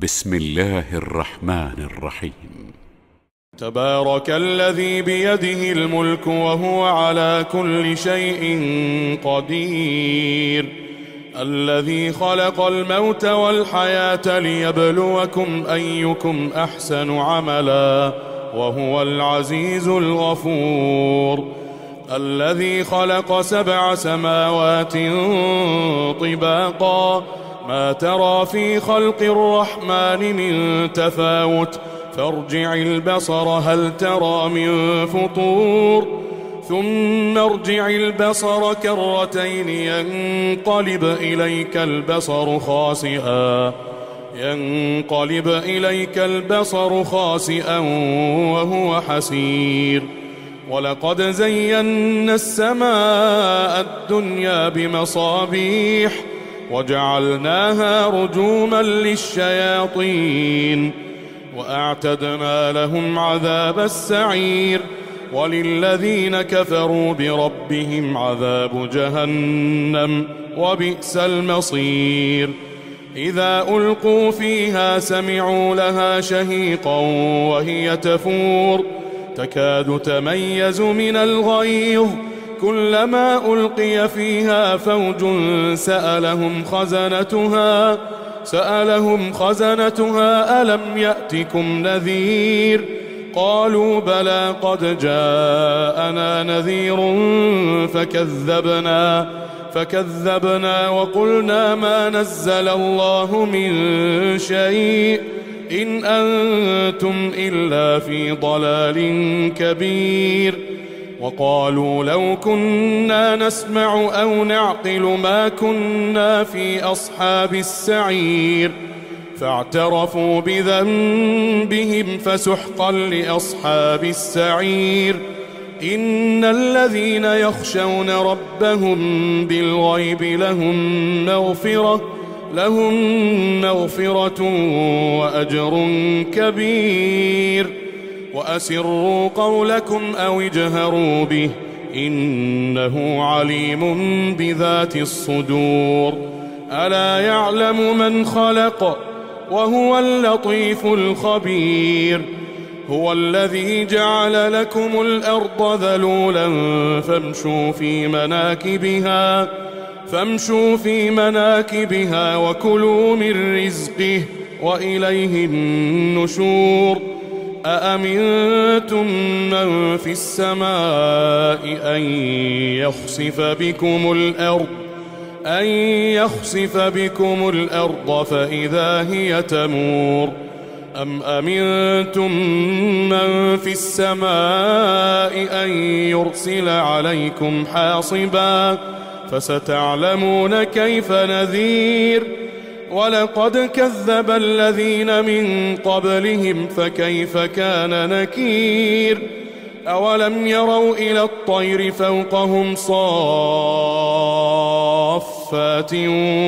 بسم الله الرحمن الرحيم. تبارك الذي بيده الملك وهو على كل شيء قدير، الذي خلق الموت والحياة ليبلوكم أيكم أحسن عملا وهو العزيز الغفور، الذي خلق 7 سماوات طباقا ما ترى في خلق الرحمن من تفاوت فارجع البصر هل ترى من فطور ثم ارجع البصر كرتين ينقلب إليك البصر خاسئا وهو حسير. ولقد زينا السماء الدنيا بمصابيح وجعلناها رجوما للشياطين وأعتدنا لهم عذاب السعير، وللذين كفروا بربهم عذاب جهنم وبئس المصير. إذا ألقوا فيها سمعوا لها شهيقا وهي تفور تكاد تميز من الغيظ، كلما ألقي فيها فوج سألهم خزنتها ألم يأتكم نذير؟ قالوا بلى قد جاءنا نذير فكذبنا وقلنا ما نزل الله من شيء إن أنتم إلا في ضلال كبير. وقالوا لو كنا نسمع أو نعقل ما كنا في أصحاب السعير، فاعترفوا بذنبهم فسحقا لأصحاب السعير. إن الذين يخشون ربهم بالغيب لهم مغفرة وأجر كبير. وأسروا قولكم أو اجهروا به إنه عليم بذات الصدور. ألا يعلم من خلق وهو اللطيف الخبير. هو الذي جعل لكم الأرض ذلولا فامشوا في مناكبها وكلوا من رزقه وإليه النشور. أأمنتم من في السماء أن يخسف بكم الأرض فإذا هي تمور، أم أمنتم من في السماء أن يرسل عليكم حاصبا فستعلمون كيف نذير. ولقد كذب الذين من قبلهم فكيف كان نكير. أولم يروا إلى الطير فوقهم صافات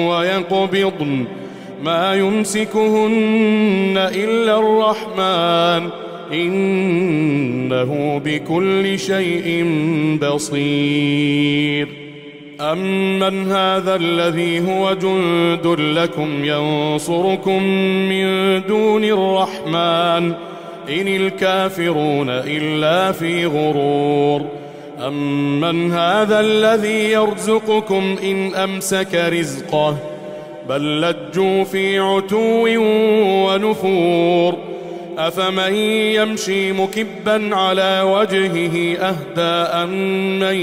ويقبضن ما يمسكهن إلا الرحمن إنه بكل شيء بصير. أمن هذا الذي هو جند لكم ينصركم من دون الرحمن إن الكافرون إلا في غرور. أمن هذا الذي يرزقكم إن أمسك رزقه بل لجوا في عتو ونفور. أفمن يمشي مكبا على وجهه أهدى أمن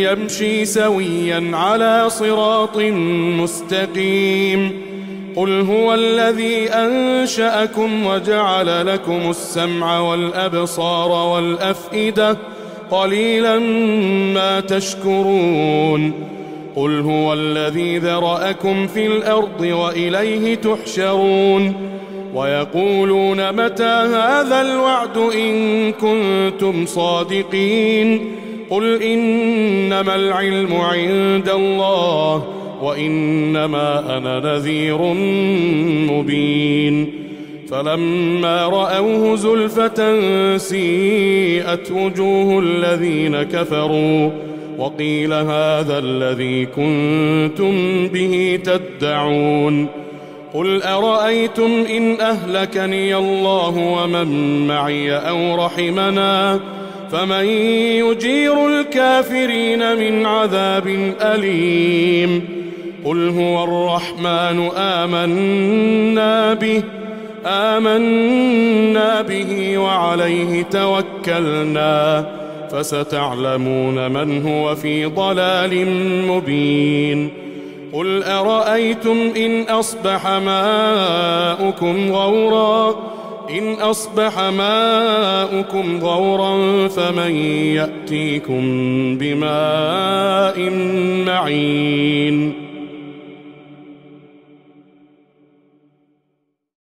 يمشي سويا على صراط مستقيم. قل هو الذي أنشأكم وجعل لكم السمع والأبصار والأفئدة قليلا ما تشكرون. قل هو الذي ذرأكم في الأرض وإليه تحشرون. ويقولون متى هذا الوعد إن كنتم صادقين. قل إنما العلم عند الله وإنما أنا نذير مبين. فلما رأوه زلفة سيئت وجوه الذين كفروا وقيل هذا الذي كنتم به تدعون قل أرأيتم إن أهلكني الله ومن معي أو رحمنا فمن يجير الكافرين من عذاب أليم قل هو الرحمن آمنا به وعليه توكلنا فستعلمون من هو في ضلال مبين قل أرأيتم إن أصبح ماؤكم غورا فمن يأتيكم بماء معين